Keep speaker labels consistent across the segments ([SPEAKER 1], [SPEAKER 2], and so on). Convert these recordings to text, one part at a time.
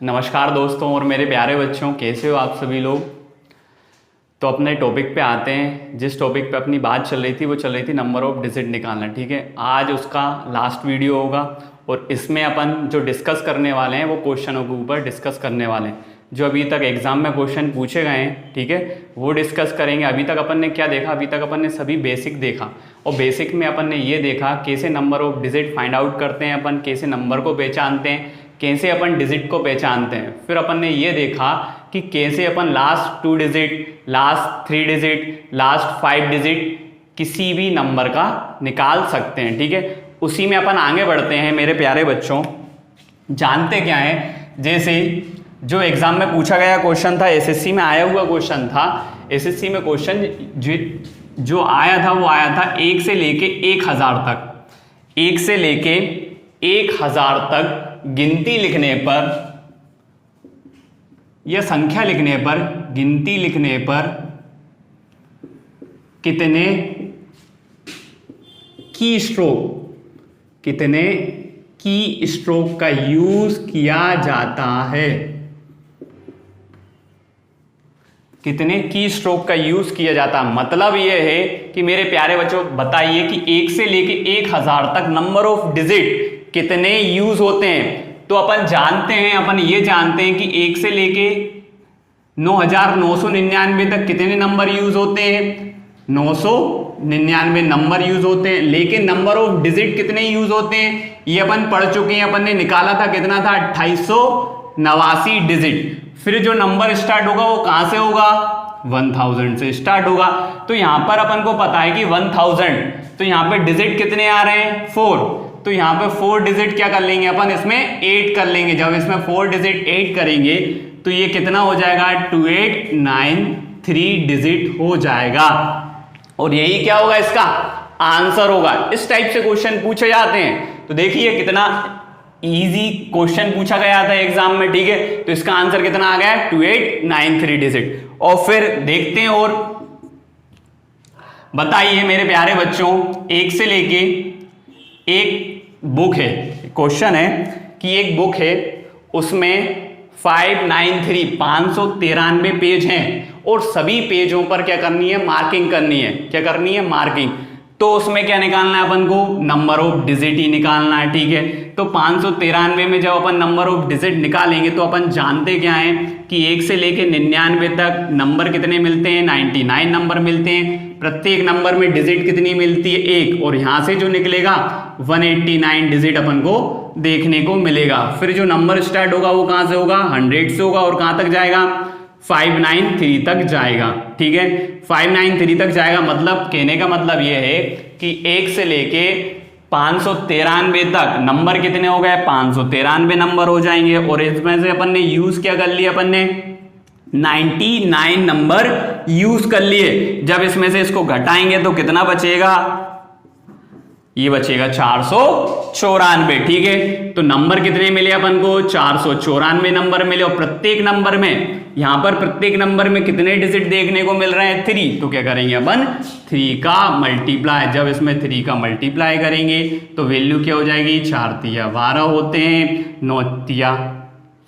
[SPEAKER 1] नमस्कार दोस्तों और मेरे प्यारे बच्चों, कैसे हो आप सभी लोग। तो अपने टॉपिक पे आते हैं। जिस टॉपिक पे अपनी बात चल रही थी वो चल रही थी नंबर ऑफ डिजिट निकालना। ठीक है, आज उसका लास्ट वीडियो होगा और इसमें अपन जो डिस्कस करने वाले हैं वो क्वेश्चनों के ऊपर डिस्कस करने वाले हैं जो अभी तक एग्जाम में क्वेश्चन पूछे गए हैं। ठीक है, वो डिस्कस करेंगे। अभी तक अपन ने क्या देखा, अभी तक अपन ने सभी बेसिक देखा और बेसिक में अपन ने ये देखा कैसे number of digit find out करते हैं, अपन कैसे नंबर को पहचानते हैं, कैसे अपन डिजिट को पहचानते हैं। फिर अपन ने ये देखा कि कैसे अपन last 2 digit, last 3 digit, last 5 digit किसी भी नंबर का निकाल सकते हैं। ठीक है, उसी में अपन आगे बढ़ते हैं मेरे प्यारे बच्चों। जानते क्या है, जैसे जो एग्जाम में पूछा गया क्वेश्चन था, एसएससी में आया हुआ क्वेश्चन था। एसएससी में क्वेश्चन जो आया था वो आया था 1 से लेके 1000 तक। 1 से लेके 1000 तक गिनती लिखने पर या संख्या लिखने पर, गिनती लिखने पर कितने की स्ट्रोक का यूज किया जाता है, कितने की स्ट्रोक का यूज किया जाता है। मतलब यह है कि मेरे प्यारे बच्चों बताइए कि 1 से लेके 1000 तक नंबर ऑफ डिजिट कितने यूज होते हैं। तो अपन जानते हैं, अपन ये जानते हैं कि 1 से लेके 9999 तक कितने नंबर यूज होते हैं, 999 नंबर यूज होते हैं। लेकिन नंबर ऑफ डिजिट कितने यूज होते हैं ये अपन पढ़ चुके हैं। अपन ने निकाला था, कितना था, 2889 डिजिट। फिर जो नंबर स्टार्ट होगा वो कहां से होगा, 1000 से स्टार्ट होगा। तो यहां पर अपन को पता है कि 1000, तो यहां पे डिजिट कितने आ रहे हैं, 4। तो यहां पे 4 डिजिट क्या कर लेंगे अपन, इसमें 8 कर लेंगे। जब इसमें 4 डिजिट 8 करेंगे तो ये कितना हो जाएगा, 2893 डिजिट हो जाएगा। और यही क्या होगा, इसका आंसर होगा। इस टाइप से क्वेश्चन पूछे जाते हैं। तो देखिए कितना इजी क्वेश्चन पूछा गया था एग्जाम में। ठीक है, तो इसका आंसर कितना आ गया, 2893 डिजिट। और फिर देखते हैं और बताइए मेरे प्यारे बच्चों, 1 से लेके एक बुक है, क्वेश्चन है कि एक बुक है, उसमें 593 पेज हैं और सभी पेजों पर क्या करनी है, मार्किंग करनी है। क्या करनी है, मार्किंग। तो उसमें क्या निकालना है अपन को, नंबर ऑफ डिजिट ही निकालना है। ठीक है, तो 593 में जब अपन नंबर ऑफ डिजिट निकालेंगे तो अपन जानते क्या है कि 1 से लेके 99 तक नंबर कितने मिलते हैं, 99 नंबर मिलते हैं। प्रत्येक नंबर में डिजिट कितनी मिलती है, 1। और यहां से जो निकलेगा 189 डिजिट अपन को देखने को मिलेगा। फिर जो नंबर स्टार्ट होगा वो कहां से होगा, 100 से होगा और कहां तक जाएगा, 593 तक जाएगा। ठीक है, 593 तक जाएगा। मतलब कहने का मतलब यह है कि 1 से लेके 593 तक नंबर कितने हो गए, 593 नंबर हो जाएंगे। और इसमें से अपन ने यूज क्या कर लिया, अपन ने 99 नंबर यूज कर लिए। जब इसमें से इसको घटाएंगे तो कितना बचेगा, ये बचेगा 494। ठीक है, तो नंबर कितने मिले अपन को, 494 नंबर मिले। और प्रत्येक नंबर में, यहां पर प्रत्येक नंबर में कितने डिजिट देखने को मिल रहे हैं, 3। तो क्या करेंगे अपन, 3 का मल्टीप्लाई। जब इसमें 3 का मल्टीप्लाई करेंगे तो वैल्यू क्या हो जाएगी, 4 तिया 12 होते हैं, 9 तिया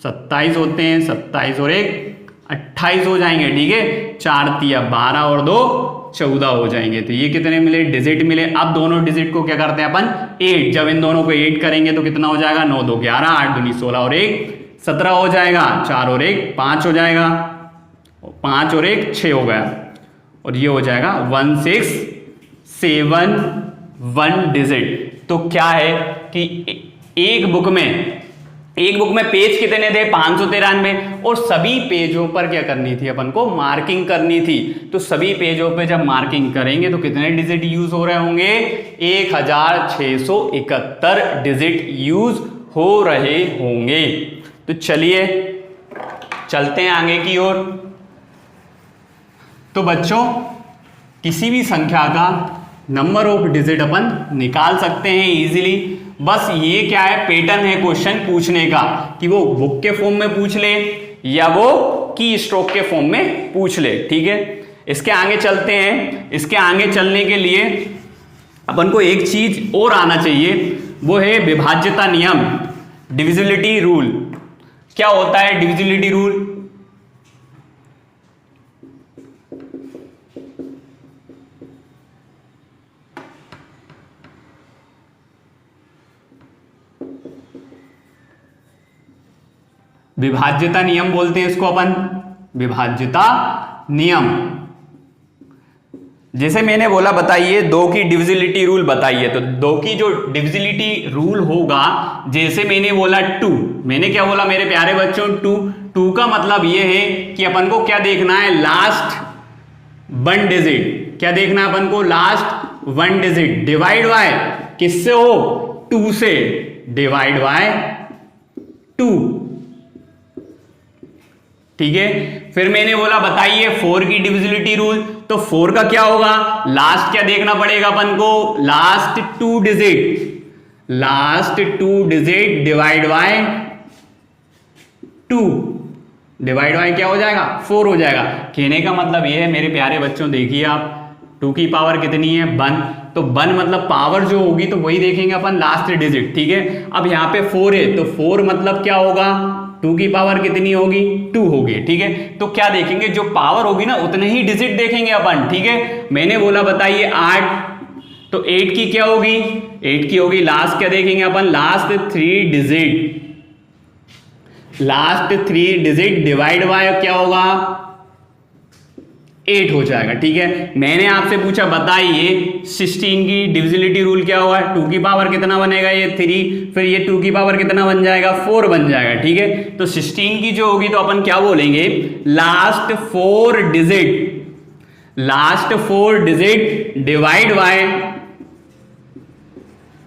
[SPEAKER 1] 27 होते हैं, 27 और 1 28 हो जाएंगे। ठीक है, 4 तिया 12 और 2 14 हो जाएंगे। तो ये कितने मिले, डिजिट मिले। अब दोनों डिजिट को क्या करते हैं अपन, 8। जब इन दोनों को 8 करेंगे तो कितना हो जाएगा, 9 2 11, 8 2 16 और 1 17 हो जाएगा, 4 और 1 5 हो जाएगा, 5 और 1 6 हो गया। और ये हो जाएगा 1671 डिजिट। तो क्या है कि एक बुक में पेज कितने थे, 593। और सभी पेजों पर क्या करनी थी, अपन को मार्किंग करनी थी। तो सभी पेजों पे जब मार्किंग करेंगे तो कितने डिजिट यूज हो रहे होंगे, 1671 डिजिट यूज हो रहे होंगे। तो चलिए चलते हैं आगे की ओर। तो बच्चों, किसी भी संख्या का नंबर ऑफ डिजिट अपन निकाल सकते हैं इजीली। बस ये क्या है, पैटर्न है क्वेश्चन पूछने का कि वो बुक के फॉर्म में पूछ ले या वो की स्ट्रोक के फॉर्म में पूछ ले। ठीक है, इसके आगे चलते हैं। इसके आगे चलने के लिए अपन को एक चीज और आना चाहिए, वो है विभाज्यता नियम, डिविजिबिलिटी रूल। क्या होता है डिविजिबिलिटी रूल? विभाज्यता नियम बोलते हैं इसको अपन, विभाज्यता नियम। जैसे मैंने बोला बताइए दो की डिविजिबिलिटी रूल बताइए, तो दो की जो डिविजिबिलिटी रूल होगा, जैसे मैंने बोला 2, मैंने क्या बोला मेरे प्यारे बच्चों 2 का मतलब ये है कि अपन को क्या देखना है, लास्ट 1 डिजिट। क्या देखना है अपन को, लास्ट 1 डिजिट। डिवाइड बाय किससे हो, 2 से, डिवाइड बाय 2, ठीक है। फिर मैंने बोला बताइए 4 की डिविजिबिलिटी रूल, तो 4 का क्या होगा, लास्ट क्या देखना पड़ेगा अपन को, last 2 digit, last 2 digit divide bye 2, divide by क्या हो जाएगा, 4 हो जाएगा। कहने का मतलब ये है मेरे प्यारे बच्चों, देखिए आप 2 की पावर कितनी है, 1, तो 1 मतलब पावर जो होगी तो वही देखेंगे अपन लास्ट डिजिट, ठीक है। अब यहाँ पे 4 है, तो 4 मतलब क्या होगा, 2 की पावर कितनी होगी, 2 होगी, ठीक है। तो क्या देखेंगे, जो पावर होगी ना उतने ही डिजिट देखेंगे अपन, ठीक है। मैंने बोला बताइए 8, तो 8 की क्या होगी, 8 की होगी लास्ट क्या देखेंगे अपन, last 3 digit, last 3 digit divide by क्या होगा, 8 हो जाएगा, ठीक है। मैंने आपसे पूछा बताइए 16 की डिविजिबिलिटी रूल क्या होगा, 2 की पावर कितना बनेगा, ये 3, फिर ये 2 की पावर कितना बन जाएगा, 4 बन जाएगा, ठीक है। तो 16 की जो होगी तो अपन क्या बोलेंगे, last 4 digit, last 4 digit divide bye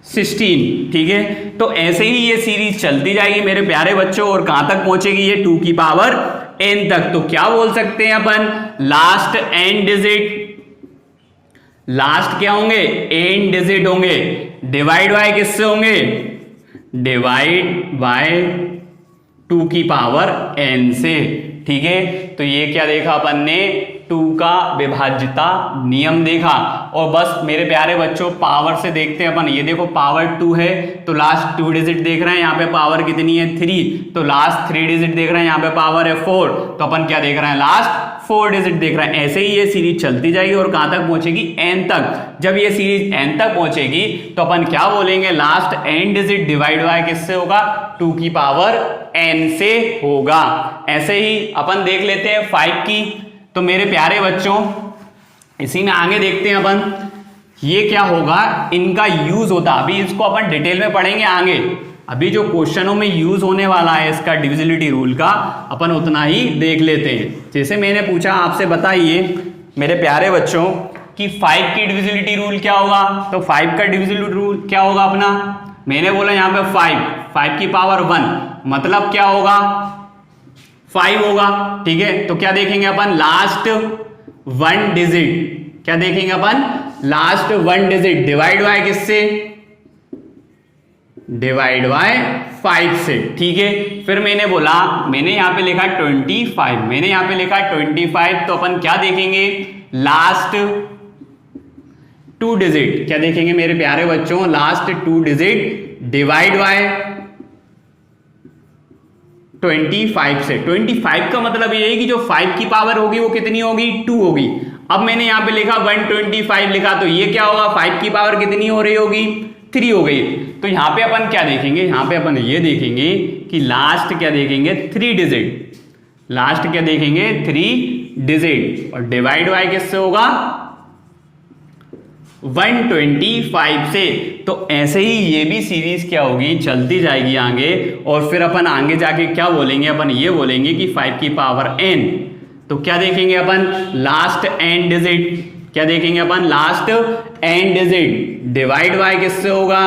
[SPEAKER 1] 16, ठीक है। तो ऐसे ही ये सीरीज चलती जाएगी मेरे प्यारे बच्चों, और कहां तक पहुंचेगी ये 2 की पावर n तक। तो क्या बोल सकते हैं अपन, लास्ट n डिजिट, लास्ट क्या होंगे, n डिजिट होंगे, डिवाइड बाय किससे होंगे, डिवाइड बाय 2 की पावर n से, ठीक है। तो ये क्या देखा अपन ने, 2 का विभाज्यता नियम देखा। और बस मेरे प्यारे बच्चों पावर से देखते हैं अपन, ये देखो पावर 2 है तो लास्ट 2 डिजिट देख रहे हैं, यहाँ पे पावर कितनी है 3, तो लास्ट 3 डिजिट देख रहे हैं, यहाँ पे पावर है 4, तो अपन क्या देख रहे हैं, लास्ट 4 डिजिट देख रहे हैं। ऐसे ही ये सीरीज चलती जाएगी और कहां तक पहुंचेगी, n तक। जब ये सीरीज n तक पहुंचेगी तो अपन क्या बोलेंगे, last n digit divide by किससे होगा, 2 की पावर n से होगा। ऐसे ही अपन देख लेते हैं 5 की। तो मेरे प्यारे बच्चों इसी में आगे देखते हैं अपन, ये क्या होगा, इनका यूज होता, अभी इसको अपन डिटेल में पढ़ेंगे आगे। अभी जो क्वेश्चनों में यूज होने वाला है इसका डिविजिबिलिटी रूल का, अपन उतना ही देख लेते हैं। जैसे मैंने पूछा आपसे बताइए मेरे प्यारे बच्चों कि 5 की डिविजिबिलिटी रूल क्या होगा, तो 5 का डिविजिबिलिटी रूल क्या होगा अपना, मैंने बोला यहाँ पे 5 की पावर 1 मतलब क्या होगा, 5 होगा, ठीक है। तो क्या देखेंगे अपन, लास्ट 1 डिजिट, क्या देखेंगे अपन, लास्ट 1 डिजिट डिवाइड बाय किससे, डिवाइड बाय 5 से, ठीक है। फिर मैंने बोला, मैंने यहां पे लिखा 25, मैंने यहां पे लिखा 25, तो अपन क्या देखेंगे, लास्ट 2 डिजिट, क्या देखेंगे मेरे प्यारे बच्चों, लास्ट 2 डिजिट डिवाइड बाय 25 से। 25 का मतलब ये है कि जो 5 की पावर होगी वो कितनी होगी, 2 होगी। अब मैंने यहां पे लिखा 125 लिखा, तो ये क्या होगा, 5 की पावर कितनी हो रही होगी, 3 हो गई। तो यहां पे अपन क्या देखेंगे, यहां पे अपन ये देखेंगे कि लास्ट क्या देखेंगे, 3 डिजिट, लास्ट क्या देखेंगे, 3 डिजिट, और डिवाइड बाय किससे होगा, 125 से। तो ऐसे ही ये भी सीरीज क्या होगी, चलती जाएगी आगे, और फिर अपन आगे जाके क्या बोलेंगे, अपन ये बोलेंगे कि 5 की पावर n, तो क्या देखेंगे अपन, लास्ट n डिजिट, क्या देखेंगे अपन, last n digit divide by किससे होगा,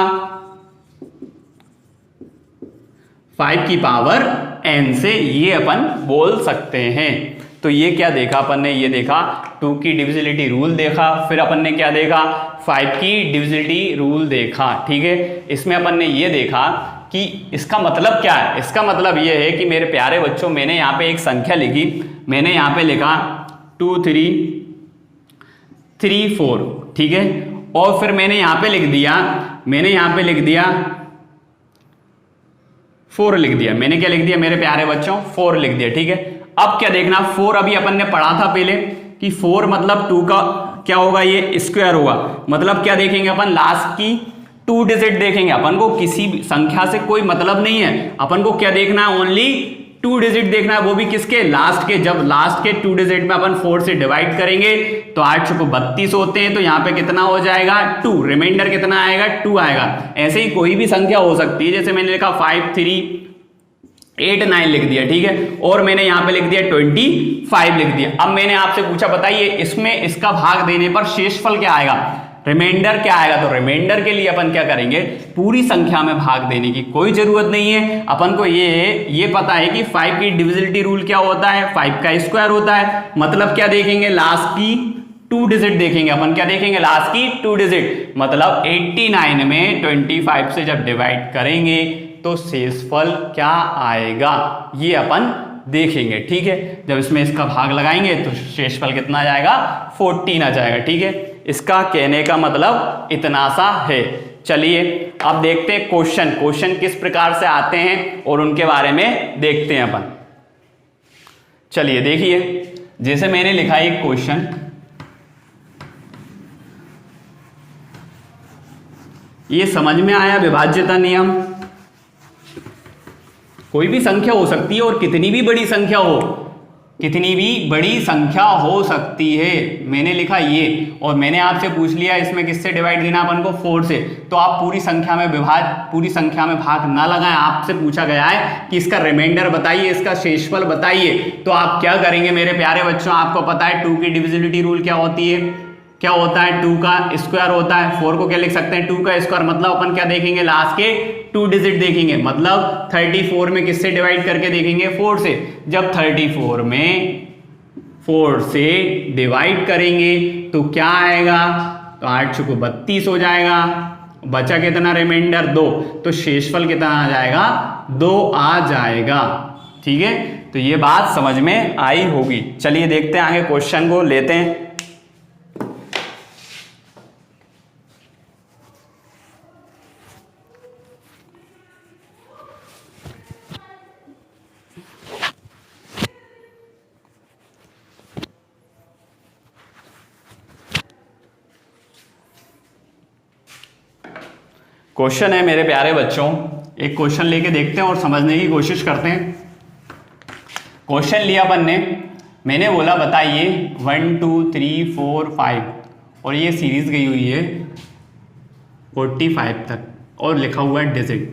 [SPEAKER 1] 5 की पावर n से, ये अपन बोल सकते हैं। तो ये क्या देखा अपन ने, ये देखा 2 की डिविजिबिलिटी रूल देखा, फिर अपन ने क्या देखा, 5 की डिविजिबिलिटी रूल देखा, ठीक है। इसमें अपन ने ये देखा कि इसका मतलब क्या है, इसका मतलब ये है कि मेरे प्यारे बच्चों मैंने यहाँ पे एक संख्या लिखी, मैंने यहाँ पे लिखा 2 3 3 4, ठीक है। और फिर मैंने यहाँ पे लिख दिया, मैंने यहाँ पे लिख दिया 4 लिख दिया। मैंने क्या लिख दिया मेरे प्यारे बच्चों? 4 लिख दिया। ठीक है, अब क्या देखना, 4 अभी अपन ने पढ़ा था पहले कि 4 मतलब 2 का क्या होगा, ये स्क्वायर होगा। मतलब क्या देखेंगे अपन, लास्ट की 2 डिजिट देखेंगे। अपन को किसी भी संख्या से कोई मतलब नहीं है, अपन को क्या देखना है, ओनली 2 डिजिट देखना है, वो भी किसके, लास्ट के। जब लास्ट के 2 डिजिट में अपन 4 से डिवाइड करेंगे तो 8 को 32 होते हैं, तो यहाँ पे कितना हो जाएगा, 2। रिमाइंडर कितना आएगा, 2 आएगा। ऐसे ही कोई भी संख्या हो सकती है, जैसे मैंने लिखा 5 3 8 9 लिख दिया। ठीक है, और मैंने यहाँ पे लिख दिया 25 लिख दिया। अब मैंने आपसे पूछा बताइए इसमें इसका भाग देने पर शेषफल क्या आएगा, रिमाइंडर क्या आएगा। तो रिमाइंडर के लिए अपन क्या करेंगे, पूरी संख्या में भाग देने की कोई जरूरत नहीं है। अपन को ये पता है कि 5 की डिविजिबिलिटी रूल क्या होता है, 5 का स्क्वायर होता है। मतलब क्या देखेंगे, लास्ट की 2 डिजिट देखेंगे। अपन क्या देखेंगे, लास्ट की 2 डिजिट। मतलब 89 में 25 से जब डिवाइड करेंगे तो शेषफल क्या आएगा, ये अपन देखेंगे। ठीक है, जब इसमें इसका भाग लगाएंगे तो शेषफल कितना आ जाएगा, 14 आ जाएगा। ठीक है, इसका कहने का मतलब इतना सा है। चलिए अब देखते हैं क्वेश्चन किस प्रकार से आते हैं और उनके बारे में देखते हैं अपन। चलिए देखिए, जैसे मैंने लिखा एक क्वेश्चन, ये समझ में आया विभाज्यता नियम। कोई भी संख्या हो सकती है और कितनी भी बड़ी संख्या हो, कितनी भी बड़ी संख्या हो सकती है। मैंने लिखा ये, और मैंने आपसे पूछ लिया इसमें किससे डिवाइड देना अपन को, 4 से। तो आप पूरी संख्या में भाग ना लगाएं। आपसे पूछा गया है कि इसका रिमाइंडर बताइए, इसका शेषफल बताइए। तो आप क्या करेंगे मेरे प्यारे बच्चों, आपको पता है 2 की डिविजिबिलिटी रूल क्या होती है, क्या होता है, 2 का स्क्वायर होता है। 4 को क्या लिख सकते हैं, 2 का स्क्वायर। मतलब अपन क्या देखेंगे, लास्ट के 2 डिजिट देखेंगे। मतलब 34 में किससे डिवाइड करके देखेंगे, 4 से। जब 34 में 4 से डिवाइड करेंगे तो क्या आएगा, तो 8 को 32 हो जाएगा। बचा कितना रिमाइंडर, 2। तो शेषफल कितना आ जाएगा, 2 आ जाएगा। ठीक है, तो ये बात समझ में आई होगी। चलिए देखते हैं आगे, क्वेश्चन को लेते हैं। क्वेश्चन है मेरे प्यारे बच्चों, एक क्वेश्चन लेके देखते हैं और समझने की कोशिश करते हैं। क्वेश्चन लिया अपन ने, मैंने बोला बताइए 1 2 3 4 5, और ये सीरीज गई हुई है 45 तक, और लिखा हुआ है डिजिट।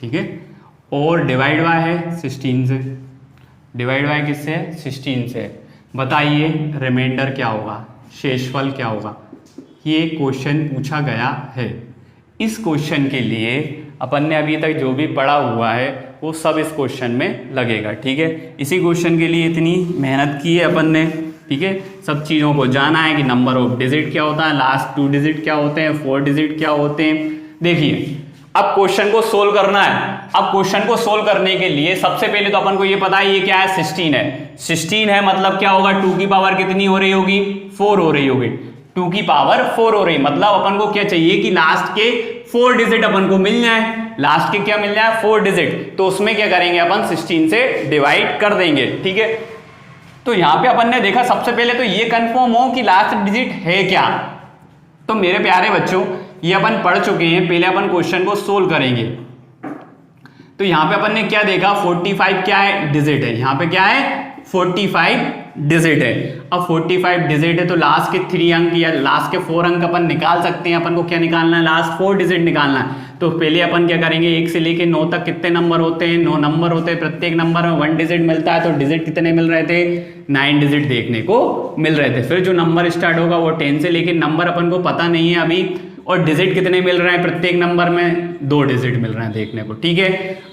[SPEAKER 1] ठीक है, और डिवाइड बाय है 16 से। डिवाइड बाय किससे है, 16 से। बताइए रिमाइंडर क्या होगा, शेषफल क्या होगा। ये क्वेश्चन पूछा गया है। इस क्वेश्चन के लिए अपन ने अभी तक जो भी पढ़ा हुआ है वो सब इस क्वेश्चन में लगेगा। ठीक है, इसी क्वेश्चन के लिए इतनी मेहनत की है अपन ने। ठीक है, सब चीज़ों को जाना है कि नंबर ऑफ डिजिट क्या होता है, लास्ट 2 डिजिट क्या होते हैं, 4 डिजिट क्या होते हैं। देखिए अब क्वेश्चन को सोल्व करना है। अब क्वेश्चन को सोल्व करने के लिए सबसे पहले तो अपन को ये पता है ये क्या है, 16 है। 16 है मतलब क्या होगा, 2 की पावर कितनी हो रही होगी, 4 हो रही होगी। 2 की पावर 4 हो रही, मतलब अपन को क्या चाहिए कि लास्ट के 4 डिजिट अपन को मिल जाए। लास्ट के क्या मिल जाए, 4 डिजिट। तो उसमें क्या करेंगे अपन, 16 से डिवाइड कर देंगे। ठीक है, तो यहां पे अपन ने देखा सबसे पहले तो ये कंफर्म हो कि लास्ट डिजिट है क्या। तो मेरे प्यारे बच्चों ये अपन पढ़ चुके हैं, पहले अपन क्वेश्चन को सोल्व करेंगे। तो यहां पे अपन ने क्या देखा, 45 क्या है, डिजिट है। यहां पे क्या है, 45 डिजिट है। अब 45 डिजिट है तो लास्ट के 3 अंक या लास्ट के 4 अंक अपन निकाल सकते हैं। अपन को क्या निकालना है, लास्ट 4 डिजिट निकालना है। तो पहले अपन क्या करेंगे, 1 से लेके 9 तक कितने नंबर होते हैं, 9 नंबर होते हैं। प्रत्येक नंबर में 1 डिजिट मिलता है, तो डिजिट कितने मिल रहे थे, 9 डिजिट देखने को मिल रहे थे। फिर जो नंबर स्टार्ट होगा वो 10 से, लेकिन नंबर अपन को पता नहीं है अभी। और डिजिट कितने मिल रहे हैं, प्रत्येक नंबर में 2 डिजिट मिल रहे हैं देखने को। ठीक है,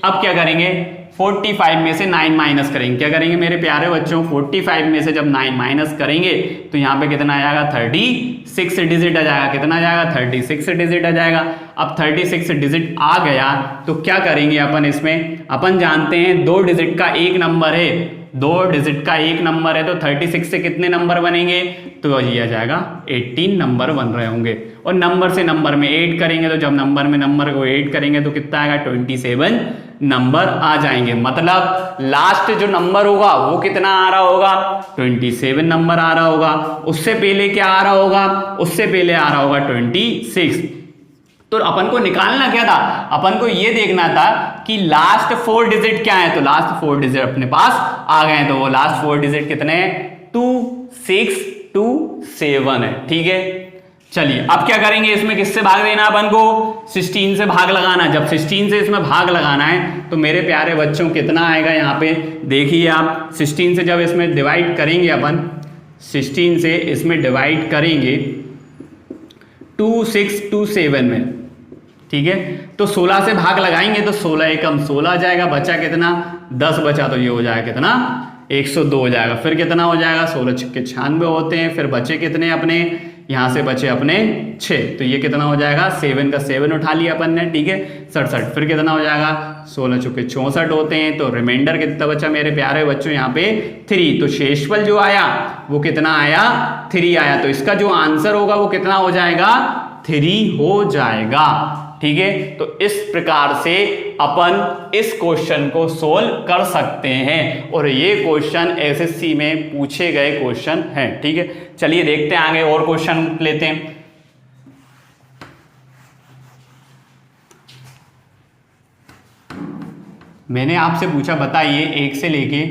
[SPEAKER 1] अब क्या करेंगे, 45 में से 9 माइनस करेंगे। क्या करेंगे मेरे प्यारे बच्चों, 45 में से जब 9 माइनस करेंगे तो यहाँ पे कितना आ जाएगा, 36 डिजिट आ जाएगा। कितना आ जाएगा, 36 डिजिट आ जाएगा। अब 36 डिजिट आ गया तो क्या करेंगे अपन, इसमें अपन जानते हैं 2 डिजिट का एक नंबर है, 2 डिजिट का एक नंबर है तो 36 से कितने नंबर बनेंगे, तो ये आ जाएगा 18 नंबर बन रहे होंगे। और नंबर से नंबर में ऐड करेंगे तो जब नंबर में नंबर को ऐड करेंगे तो कितना आएगा, 27 नंबर आ जाएंगे। मतलब लास्ट जो नंबर होगा वो कितना आ रहा होगा, 27 नंबर आ रहा होगा। उससे पहले क्या आ रहा होगा, उससे पहले आ रहा होगा 26। तो अपन को निकालना क्या था, अपन को ये देखना था कि लास्ट 4 डिजिट क्या है। तो लास्ट 4 डिजिट अपने पास आ गए हैं, तो वो लास्ट 4 डिजिट कितने हैं, 2 6 2 7 है। ठीक है, चलिए अब क्या करेंगे, इसमें किससे भाग देना अपन को, 16 से भाग लगाना। जब 16 से इसमें भाग लगाना है तो मेरे प्यारे बच्चों कितना आएगा, यहाँ पे देखिए आप, 16 से जब इसमें डिवाइड करेंगे अपन, 16 से इसमें डिवाइड करेंगे 2 6 2 7 में, ठीक है। तो 16 से भाग लगाएंगे तो 16 एकम 16 आ जाएगा, बचा कितना, 10 बचा, तो ये हो जाएगा कितना, 102 हो जाएगा। फिर कितना हो जाएगा, 16 छक्के 96 होते हैं। फिर बचे कितने अपने, यहाँ से बचे अपने 6, तो ये कितना हो जाएगा, 7 का 7 उठा लिया अपन ने, ठीक है, 67। फिर कितना हो जाएगा, 16 छक्के 64 होते हैं। तो रिमाइंडर कितना बचा मेरे प्यारे बच्चों, यहाँ पे 3। तो शेषफल जो आया वो कितना आया, 3 आया। तो इसका जो आंसर होगा वो कितना हो जाएगा, 3 हो जाएगा। ठीक है, तो इस प्रकार से अपन इस क्वेश्चन को सोल्व कर सकते हैं और ये क्वेश्चन एसएससी में पूछे गए क्वेश्चन हैं। ठीक है, चलिए देखते हैं आगे और क्वेश्चन लेते हैं। मैंने आपसे पूछा बताइए 1 से लेके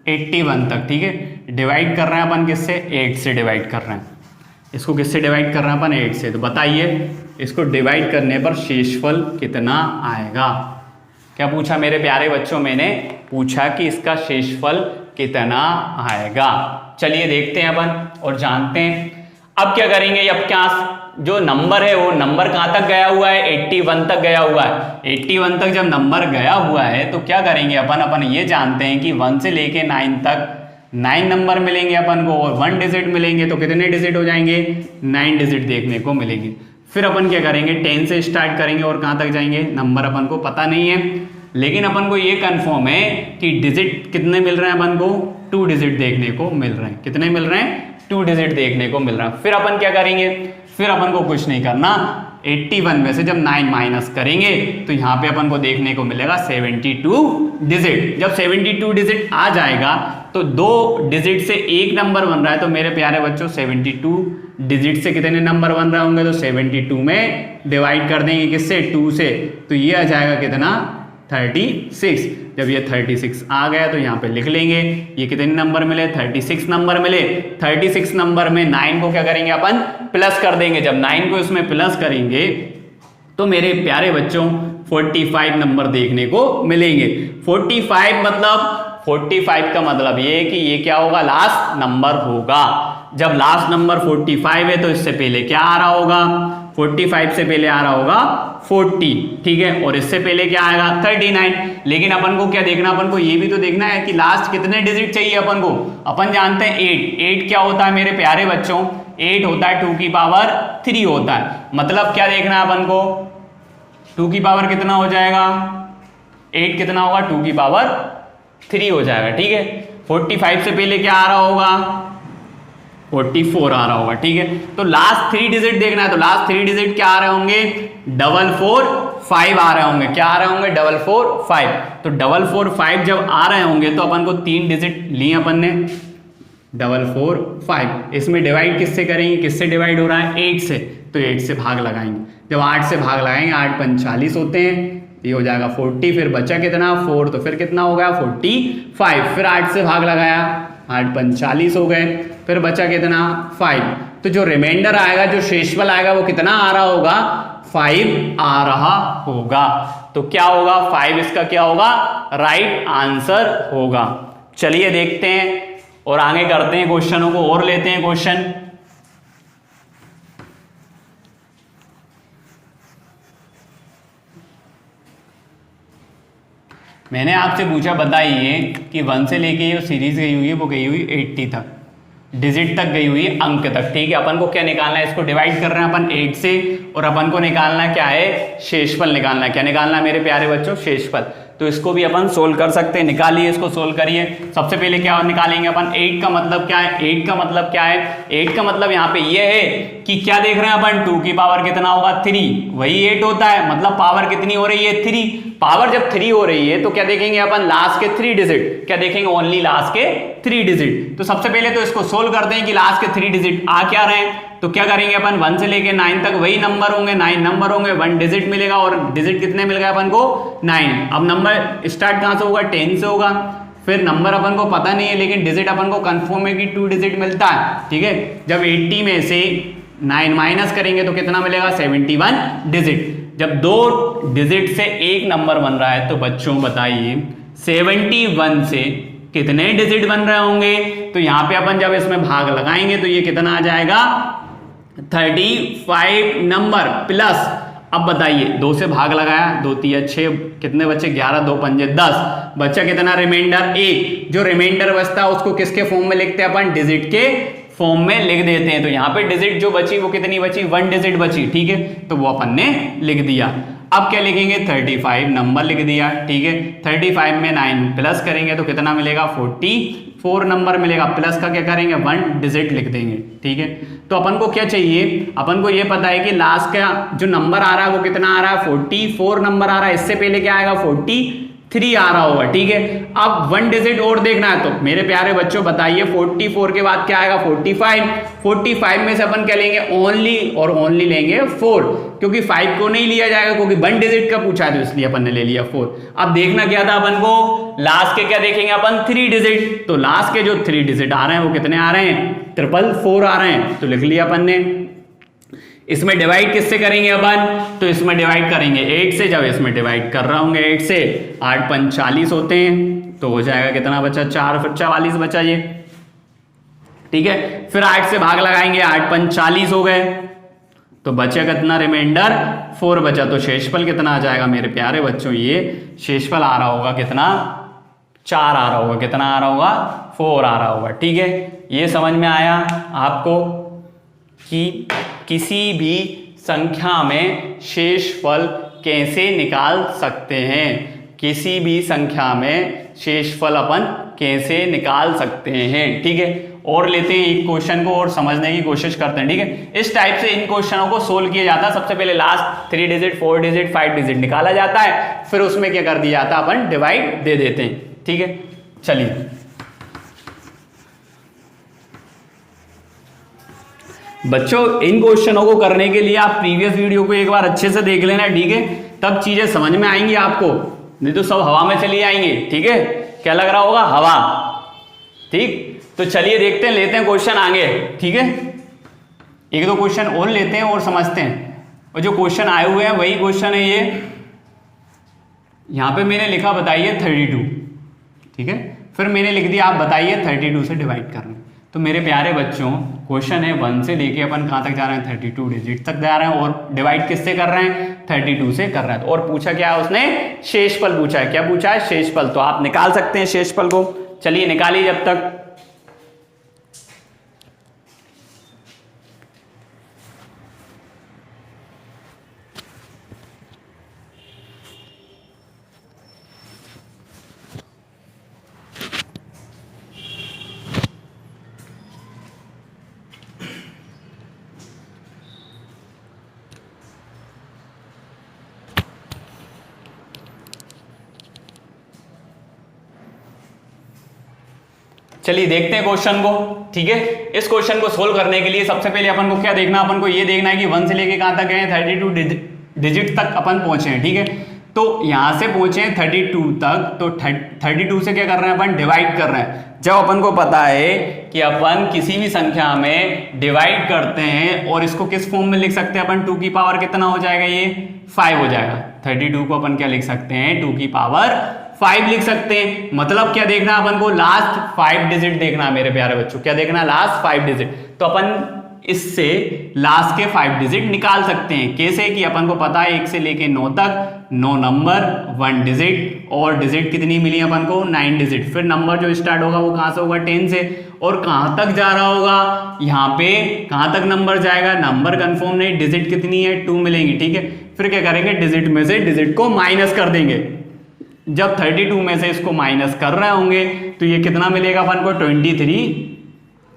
[SPEAKER 1] 81 तक, ठीक है, डिवाइड कर रहे हैं अपन किससे, 8 से डिवाइड कर रहे हैं। इसको किससे डिवाइड कर रहे हैं अपन, 8 से। तो बताइए इसको डिवाइड करने पर शेषफल कितना आएगा। क्या पूछा मेरे प्यारे बच्चों, मैंने पूछा कि इसका शेषफल कितना आएगा। चलिए देखते हैं अपन और जानते हैं। अब क्या करेंगे, अब क्या जो नंबर है वो नंबर कहां तक गया हुआ है, 81 तक गया हुआ है। 81 तक जब नंबर गया हुआ है तो क्या करेंगे अपन ये जानते हैं कि 1 से लेके 9 तक 9 नंबर मिलेंगे अपन को और 1 डिजिट मिलेंगे। तो कितने डिजिट हो जाएंगे, 9 डिजिट देखने को मिलेंगे। फिर अपन क्या करेंगे, 10 से स्टार्ट करेंगे और कहां तक जाएंगे, नंबर अपन को पता नहीं है, लेकिन अपन को ये कंफर्म है कि डिजिट कितने मिल रहे हैं अपन को, 2 डिजिट देखने को मिल रहे हैं। कितने मिल रहे हैं, 2 डिजिट देखने को मिल रहा है। फिर अपन क्या करेंगे, फिर अपन को कुछ नहीं करना, 81 में से जब 9 माइनस करेंगे तो यहाँ पे अपन को देखने को मिलेगा 72 डिजिट। जब 72 डिजिट आ जाएगा तो 2 डिजिट से एक नंबर बन रहा है। तो मेरे प्यारे बच्चों 72 डिजिट से कितने नंबर बन रहे होंगे, तो 72 में डिवाइड कर देंगे किससे, 2 से, तो ये आ जाएगा कितना, 36। जब ये 36 आ गया तो यहाँ पे लिख लेंगे ये कितने नंबर मिले, 36 नंबर मिले। 36 नंबर में 9 को क्या करेंगे अपन, प्लस कर देंगे। जब 9 को इसमें प्लस करेंगे तो मेरे प्यारे बच्चों 45 नंबर देखने को मिलेंगे। 45 मतलब 45 का मतलब ये है कि ये क्या होगा, लास्ट नंबर होगा। जब लास्ट नंबर 45 है तो इससे पहले क्या आ रहा होगा, 45 से पहले आ रहा होगा 40, ठीक है, और इससे पहले क्या आएगा 39। लेकिन अपन को क्या देखना, अपन को ये भी तो देखना है कि लास्ट कितने डिजिट चाहिए अपन को। अपन जानते हैं 8 क्या होता है मेरे प्यारे बच्चों, 8 होता है 2 की पावर 3 होता है। मतलब क्या देखना है अपन को, 2 की पावर कितना हो जाएगा, 8 कितना होगा, 2 की पावर 3 हो जाएगा। ठीक है, 45 से पहले क्या आ रहा होगा, 44 आ रहा होगा। ठीक है, तो लास्ट 3 डिजिट देखना है। तो लास्ट 3 डिजिट क्या आ रहे होंगे, 445 आ रहे होंगे। क्या आ रहे होंगे, 445। तो 445 जब आ रहे होंगे तो अपन को 3 डिजिट लिए अपन ने, 445। इसमें डिवाइड किससे करेंगे, किससे डिवाइड हो रहा है, 8 से, तो 8 से भाग लगाएंगे। जब 8 से भाग लगाएंगे, 8 पंच 40 होते हैं, ये हो जाएगा 40। फिर बचा कितना, 4, तो फिर कितना हो गया 45। फिर 8 से भाग लगाया, 8 पंच 40 हो गए। फिर बचा कितना, 5। तो जो रिमाइंडर आएगा, जो शेषफल आएगा वो कितना आ रहा होगा, 5 आ रहा होगा। तो क्या होगा, 5 इसका क्या होगा, राइट आंसर होगा। चलिए देखते हैं और आगे करते हैं, क्वेश्चनों को और लेते हैं क्वेश्चन। मैंने आपसे पूछा बताइए कि 1 से लेके जो सीरीज गई हुई है वो गई हुई 80 तक, डिजिट तक गई हुई है, अंक तक। ठीक है, अपन को क्या निकालना है, इसको डिवाइड कर रहे हैं अपन 8 से और अपन को निकालना क्या है, शेषफल निकालना है। क्या निकालना है मेरे प्यारे बच्चों, शेषफल। तो इसको भी अपन सोल्व कर सकते हैं। निकालिए, इसको सोल्व करिए। सबसे पहले क्या निकालेंगे अपन, 8 का मतलब क्या है, 8 का मतलब क्या है, 8 का मतलब यहाँ पे ये है कि क्या देख रहे हैं अपन, 2 की पावर कितना होगा 3, वही 8 होता है, मतलब पावर कितनी हो रही है 3। पावर जब 3 हो रही है तो क्या देखेंगे अपन, लास्ट के 3 डिजिट, क्या देखेंगे, ओनली लास्ट के 3 डिजिट। तो सबसे पहले तो इसको सोल्व करते हैं कि लास्ट के 3 डिजिट आ क्या रहे हैं। तो क्या करेंगे अपन, 1 से लेके 9 तक वही नंबर होंगे, 9 नंबर होंगे, 1 डिजिट मिलेगा और डिजिट कितने मिल गए अपन को 9। अब नंबर स्टार्ट कहां से होगा, 10 से होगा। फिर नंबर अपन को पता नहीं है लेकिन डिजिट अपन को कंफर्म है कि 2 डिजिट मिलता है, ठीक है। जब 80 में से 9 माइनस करेंगे तो कितना मिलेगा, 71 डिजिट। जब 2 डिजिट से एक नंबर बन रहा है तो बच्चों बताइए 71 से कितने डिजिट बन रहे होंगे। तो यहां पे अपन जब इसमें भाग लगाएंगे तो ये कितना आ जाएगा, 35 नंबर प्लस, अब बताइए 2 से भाग लगाया, 2 3 6, कितने बच्चे 11, 2 5 10, बच्चा कितना रिमाइंडर 1। जो रिमाइंडर बचता है उसको किसके फॉर्म में लिखते हैं अपन, डिजिट के फॉर्म में लिख देते हैं। तो यहाँ पे डिजिट जो बची वो कितनी बची, 1 डिजिट बची, ठीक है, तो वो अपन ने लिख दिया। अब क्या लिखेंगे, 35 नंबर लिख दिया, ठीक है। 35 में 9 प्लस करेंगे तो कितना मिलेगा, 44 नंबर मिलेगा, प्लस का क्या करेंगे 1 डिजिट लिख देंगे, ठीक है। तो अपन को क्या चाहिए, अपन को ये पता है कि लास्ट का जो नंबर आ रहा है वो कितना आ रहा है, 44 नंबर आ रहा है। इससे पहले क्या आएगा, 43 आ रहा होगा, ठीक है। अब 1 डिजिट और देखना है, तो मेरे प्यारे बच्चों बताइए 44 के बाद क्या आएगा, 45 में से अपन क्या लेंगे, ओनली और ओनली लेंगे 4, क्योंकि 5 को नहीं लिया जाएगा क्योंकि 1 डिजिट का पूछा है तो इसलिए अपन ने ले लिया 4। अब देखना क्या था अपन को, लास्ट के क्या देखेंगे अपन, 3 डिजिट। तो लास्ट के जो 3 डिजिट आ रहे हैं वो कितने आ रहे हैं, 444 आ रहे हैं, तो लिख लिया अपन ने। इसमें डिवाइड किससे करेंगे अपन, तो इसमें डिवाइड करेंगे 8 से। जब इसमें डिवाइड कर रहा होंगे 8 से, 8 5 40 होते हैं, तो हो जाएगा कितना बचा, 4 फिर 44 बचा ये, ठीक है। फिर 8 से भाग लगाएंगे, 8 5 40 हो गए, तो बचा कितना, रिमाइंडर 4 बचा। तो शेषफल कितना आ जाएगा मेरे प्यारे बच्चों, ये शेषफल आ रहा होगा कितना, 4 आ रहा होगा, कितना आ रहा होगा, 4 आ रहा होगा, ठीक है। ये समझ में आया आपको कि किसी भी संख्या में शेषफल कैसे निकाल सकते हैं, किसी भी संख्या में शेषफल अपन कैसे निकाल सकते हैं, ठीक है। और लेते हैं एक क्वेश्चन को और समझने की कोशिश करते हैं, ठीक है। इस टाइप से इन क्वेश्चनों को सोल्व किया जाता है। सबसे पहले लास्ट 3 डिजिट 4 डिजिट 5 डिजिट निकाला जाता है, फिर उसमें क्या कर दिया जाता है, अपन डिवाइड दे देते हैं, ठीक है। चलिए बच्चों, इन क्वेश्चनों को करने के लिए आप प्रीवियस वीडियो को एक बार अच्छे से देख लेना, ठीक है, तब चीजें समझ में आएंगी आपको, नहीं तो सब हवा में चली आएंगे, ठीक है। क्या लग रहा होगा, हवा, ठीक। तो चलिए देखते हैं, लेते हैं क्वेश्चन आगे, ठीक है। एक दो क्वेश्चन और लेते हैं और समझते हैं। और जो क्वेश्चन आए हुए हैं वही क्वेश्चन है ये, यहां पे मैंने लिखा बताइए 32, ठीक है। फिर मैंने लिख दिया आप बताइए 32 से डिवाइड करना। तो मेरे प्यारे बच्चों क्वेश्चन है 1 से लेके अपन कहां तक जा रहे हैं, 32 डिजिट तक जा रहे हैं, और डिवाइड किससे कर रहे हैं, 32 से कर रहे हैं। तो और पूछा क्या है उसने, शेषफल पूछा है। क्या पूछा है, शेषफल। तो आप निकाल सकते हैं शेषफल को, चलिए निकालिए जब तक। चलिए देखते हैं क्वेश्चन को, ठीक है। इस क्वेश्चन को सोल्व करने के लिए सबसे पहले अपन को क्या देखना, अपन को ये देखना है कि 1 से लेके कहां तक गए, 32 डिजिट तक अपन पहुंचे हैं, ठीक है। तो यहां से पहुंचे हैं 32 तक, तो 32 से क्या कर रहे हैं अपन, डिवाइड कर रहे हैं। जब अपन को पता है कि अपन किसी भी संख्या में डिवाइड करते हैं और इसको किस फॉर्म में लिख सकते हैं अपन, 2 की पावर कितना हो जाएगा, ये 5 हो जाएगा। 32 को अपन क्या लिख सकते हैं, 2 की पावर 5 लिख सकते हैं। मतलब क्या देखना अपन को, लास्ट 5 डिजिट देखना मेरे प्यारे बच्चों, क्या देखना, लास्ट 5 डिजिट। तो अपन इससे लास्ट के 5 डिजिट निकाल सकते हैं। कैसे, कि अपन को पता है 1 से लेके 9 तक 9 नंबर 1 डिजिट, और डिजिट कितनी मिली अपन को, 9 डिजिट। फिर नंबर जो स्टार्ट होगा वो कहां से होगा, 10 से, और कहां तक जा रहा होगा, यहाँ पे कहां तक नंबर जाएगा, नंबर कंफर्म नहीं, डिजिट कितनी है, 2 मिलेंगी, ठीक है। फिर क्या करेंगे, डिजिट में से डिजिट को माइनस कर देंगे, जब 32 में से इसको माइनस कर रहे होंगे तो ये कितना मिलेगा अपन को, 23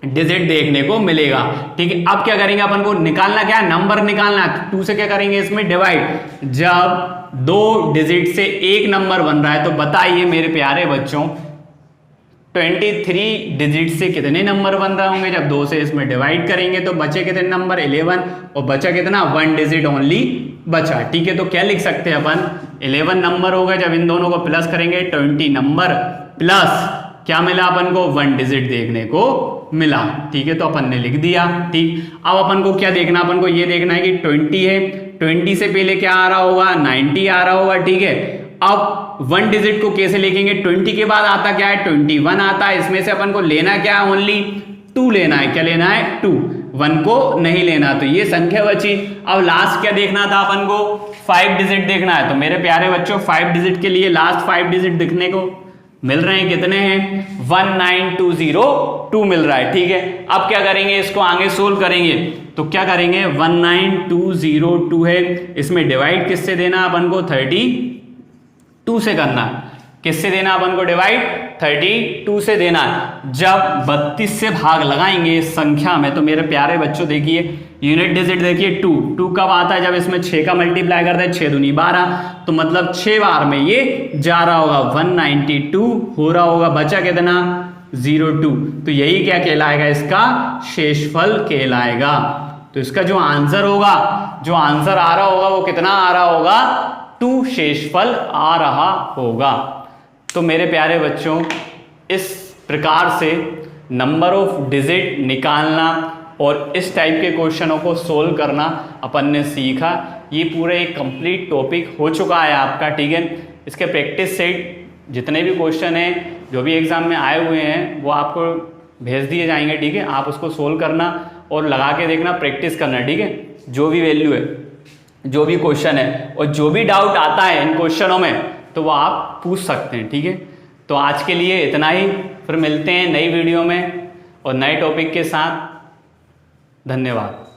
[SPEAKER 1] डिजिट देखने को मिलेगा। ठीक है, अब क्या करेंगे अपन को निकालना, क्या नंबर निकालना है। 2 से क्या करेंगे इसमें डिवाइड। जब 2 डिजिट से एक नंबर बन रहा है तो बताइए मेरे प्यारे बच्चों 23 डिजिट से कितने नंबर बन रहे होंगे। जब 2 से इसमें डिवाइड करेंगे तो बचे कितने नंबर, 11, और बचा कितना, 1 डिजिट ओनली बचा। ठीक है, तो क्या लिख सकते हैं अपन, 11 नंबर होगा। जब इन दोनों को प्लस करेंगे 20 नंबर प्लस क्या मिला अपन को, 1 डिजिट देखने को मिला। ठीक है, तो अपन ने लिख दिया। ठीक, अब अपन को क्या देखना, अपन को ये देखना है कि 20 है, 20 से पहले क्या आ रहा होगा, 90 आ रहा होगा। ठीक है, अब 1 डिजिट को कैसे लिखेंगे, 20 के बाद आता क्या है, 21 आता है। इसमें से अपन को लेना क्या है, ओनली 2 लेना है। क्या लेना है, 2, 1 को नहीं लेना। तो ये संख्या बची। अब लास्ट क्या देखना था अपन को, 5 डिजिट देखना है। तो मेरे प्यारे बच्चों 5 डिजिट के लिए लास्ट 5 डिजिट दिखने को मिल रहे हैं, कितने हैं, 19202 मिल रहा है। ठीक है, अब क्या करेंगे, इसको आगे सोल्व करेंगे तो क्या करेंगे, 19202 है, इसमें डिवाइड किससे देना अपन को, 32 से करना है। किससे देना अपन को डिवाइड, 32 से देना है। जब 32 से भाग लगाएंगे इस संख्या में तो मेरे प्यारे बच्चों देखिए यूनिट डिजिट देखिए 2 कब आता है, जब इसमें 6 का मल्टीप्लाई करते हैं, 6 दूनी 12, तो मतलब 6 बार में ये जा रहा होगा, 192 हो रहा होगा। बचा कितना, 02। तो यही क्या कहलाएगा, इसका शेषफल कहलाएगा। तो इसका जो आंसर होगा, जो आंसर आ रहा होगा वो कितना आ रहा होगा, 2 शेषफल आ रहा होगा। तो मेरे प्यारे बच्चों इस प्रकार से नंबर ऑफ डिजिट निकालना और इस टाइप के क्वेश्चनों को सोल्व करना अपन ने सीखा। ये पूरा एक कंप्लीट टॉपिक हो चुका है आपका। ठीक है, इसके प्रैक्टिस सेट जितने भी क्वेश्चन हैं जो भी एग्जाम में आए हुए हैं वो आपको भेज दिए जाएंगे। ठीक है, आप उसको सोल्व करना और लगा के देखना, प्रैक्टिस करना। ठीक है, जो भी वैल्यू है, जो भी क्वेश्चन है और जो भी डाउट आता है इन क्वेश्चनों में तो वो आप पूछ सकते हैं। ठीक है, तो आज के लिए इतना ही, फिर मिलते हैं नई वीडियो में और नए टॉपिक के साथ। धन्यवाद।